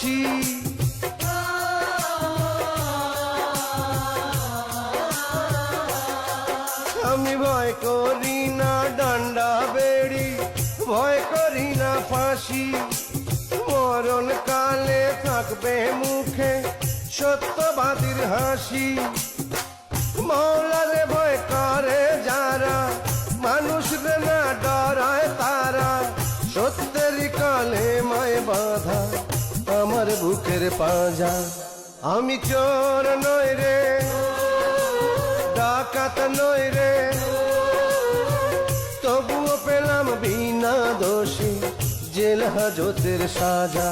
ফাঁসি। আমি ভয় করি না ডান্ডা বেড়ি, ভয় করি না ফাঁসি। মরণ কালে থাকবে মুখে সত্যবাদীর হাসি। মৌলারে ভয় করে যারা, মানুষরে না ডরায় তারা। সত্যেরই কালেমায় বাঁধা আমার বুকের পাঁজা। আমি চোর নই রে, ডাকাত নই রে, তবুও পেলাম বিনা দোষী জেল হাজতের সাজা।